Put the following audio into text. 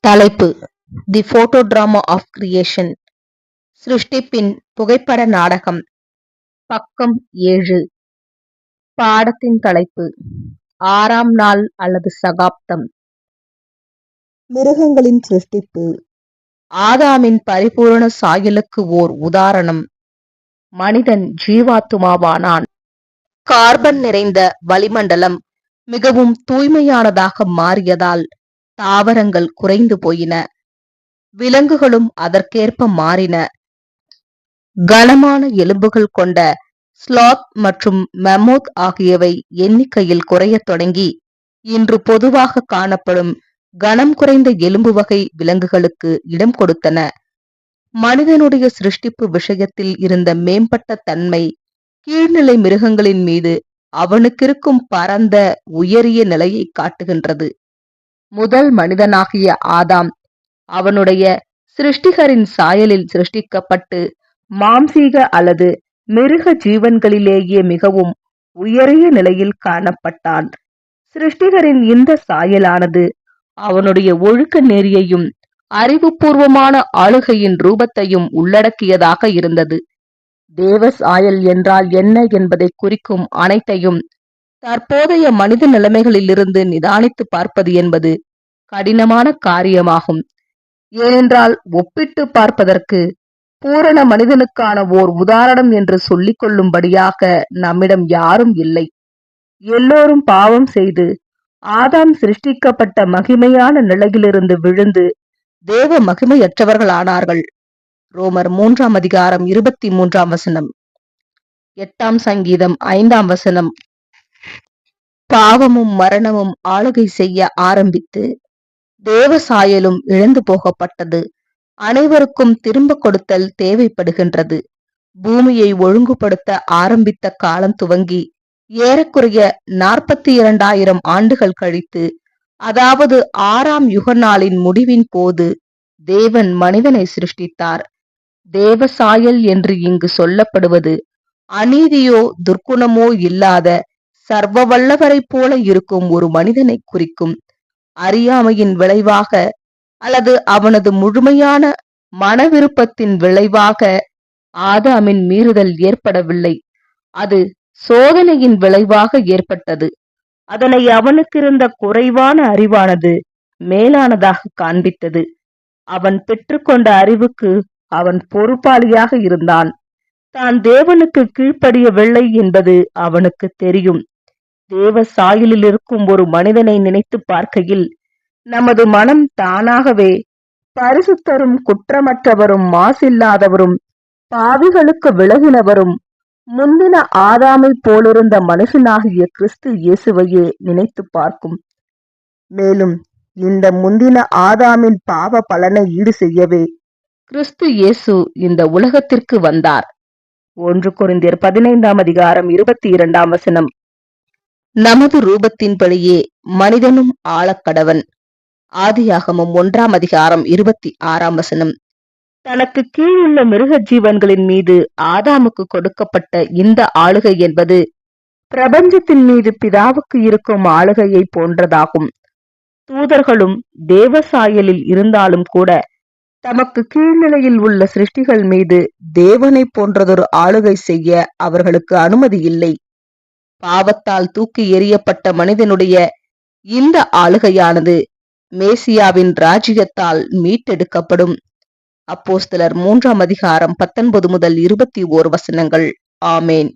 தலைப்பு: the photo drama of creation. சிருஷ்டிப்பின் புகைப்பட நாடகம். பக்கம் 7. பாடத்தின் தலைப்பு: ஆறாம் நாள் அல்லது சகாப்தம். மிருகங்களின் சிருஷ்டிப்பு ஆதாமின் பரிபூரண சாயலுக்கு ஓர் உதாரணம். மனிதன் ஜீவாத்துமாவானான். கார்பன் நிறைந்த வளிமண்டலம் மிகவும் தூய்மையானதாக மாறியதால் தாவரங்கள் குறைந்து போயின. விலங்குகளும் அதற்கேற்ப மாறின. கனமான எலும்புகள் கொண்ட ஸ்லாத் மற்றும் மெமோத் ஆகியவை எண்ணிக்கையில் குறையத் தொடங்கி இன்று பொதுவாக காணப்படும் கனம் குறைந்த எலும்பு வகை விலங்குகளுக்கு இடம் கொடுத்தன. மனிதனுடைய சிருஷ்டிப்பு விஷயத்தில் இருந்த மேம்பட்ட தன்மை கீழ்நிலை மிருகங்களின் மீது அவனுக்கிருக்கும் பரந்த உயரிய நிலையை காட்டுகின்றது. முதல் மனிதனாகிய ஆதாம் அவனுடைய சிருஷ்டிகரின் சாயலில் சிருஷ்டிக்கப்பட்டு மாம்சீக அல்லது மிருக ஜீவன்களிலேயே மிகவும் உயரிய நிலையில் காணப்பட்டான். சிருஷ்டிகரின் இந்த சாயலானது அவனுடைய ஒழுக்க நெறியையும் அறிவுபூர்வமான ஆளுகையின் ரூபத்தையும் உள்ளடக்கியதாக இருந்தது. தேவ சாயல் என்றால் என்ன என்பதை குறிக்கும் அனைத்தையும் தற்போதைய மனித நிலைமைகளிலிருந்து நிதானித்து பார்ப்பது என்பது கடினமான காரியமாகும். ஏனென்றால் ஒப்பிட்டு பார்ப்பதற்கு பூரண மனிதனுக்கான ஓர் உதாரணம் என்று சொல்லிக் கொள்ளும்படியாக நம்மிடம் யாரும் இல்லை. எல்லோரும் பாவம் செய்து ஆதாம் சிருஷ்டிக்கப்பட்ட மகிமையான நிலையிலிருந்து விழுந்து தேவ மகிமையற்றவர்களானார்கள். ரோமர் 3 அதிகாரம் 23 8 சங்கீதம் 5 பாவமும் மரணமும் ஆளுகை செய்ய ஆரம்பித்து தேவ சாயலும் இழந்து போகப்பட்டது. அனைவருக்கும் திரும்ப கொடுத்தல் தேவைப்படுகின்றது. பூமியை ஒழுங்குபடுத்த ஆரம்பித்த காலம் துவங்கி ஏறக்குறைய 42,000 ஆண்டுகள் கழித்து, அதாவது 6ஆம் யுக நாளின் முடிவின் போது தேவன் மனிதனை சிருஷ்டித்தார். தேவ சாயல் என்று இங்கு சொல்லப்படுவது அநீதியோ துர்க்குணமோ இல்லாத சர்வ வல்லவரை போல இருக்கும் ஒரு மனிதனை குறிக்கும். அறியாமையின் விளைவாக அல்லது அவனது முழுமையான மன விருப்பத்தின் விளைவாக ஆதாமின் மீறுதல் ஏற்படவில்லை. அது சோதனையின் விளைவாக ஏற்பட்டது. அதனை அவனுக்கிருந்த குறைவான அறிவானது மேலானதாக காண்பித்தது. அவன் பெற்றுக்கொண்ட அறிவுக்கு அவன் பொறுப்பாளியாக இருந்தான். தான் தேவனுக்கு கீழ்ப்படியவில்லை என்பது அவனுக்கு தெரியும். தேவ சாயலில் இருக்கும் ஒரு மனிதனை நினைத்து பார்க்கையில் நமது மனம் தானாகவே பரிசுத்தரும் குற்றமற்றவரும் மாசில்லாதவரும் பாவிகளுக்கு விலகினவரும் முந்தின ஆதாமை போலிருந்த மனுஷனாகிய கிறிஸ்து இயேசுவையே நினைத்து பார்க்கும். மேலும் இந்த முந்தின ஆதாமின் பாவ பலனை ஈடு செய்யவே கிறிஸ்து இயேசு இந்த உலகத்திற்கு வந்தார். 1 கொரிந்தியர் 15 அதிகாரம் 22 நமது ரூபத்தின்படியே மனிதனும் ஆளக்கடவன். ஆதியாகமம் 1 அதிகாரம் 26 தனக்கு கீழுள்ள மிருக ஜீவன்களின் மீது ஆதாமுக்கு கொடுக்கப்பட்ட இந்த ஆளுகை என்பது பிரபஞ்சத்தின் மீது பிதாவுக்கு இருக்கும் ஆளுகையை போன்றதாகும். தூதர்களும் தேவ சாயலில் இருந்தாலும் கூட தமக்கு கீழ்நிலையில் உள்ள சிருஷ்டிகள் மீது தேவனை போன்றதொரு ஆளுகை செய்ய அவர்களுக்கு அனுமதி இல்லை. பாவத்தால் தூக்கி எறியப்பட்ட மனிதனுடைய இந்த ஆளுகையானது மேசியாவின் ராஜ்யத்தால் மீட்டெடுக்கப்படும். அப்போஸ்தலர் 3 அதிகாரம் 19 முதல் 21 ஆமேன்.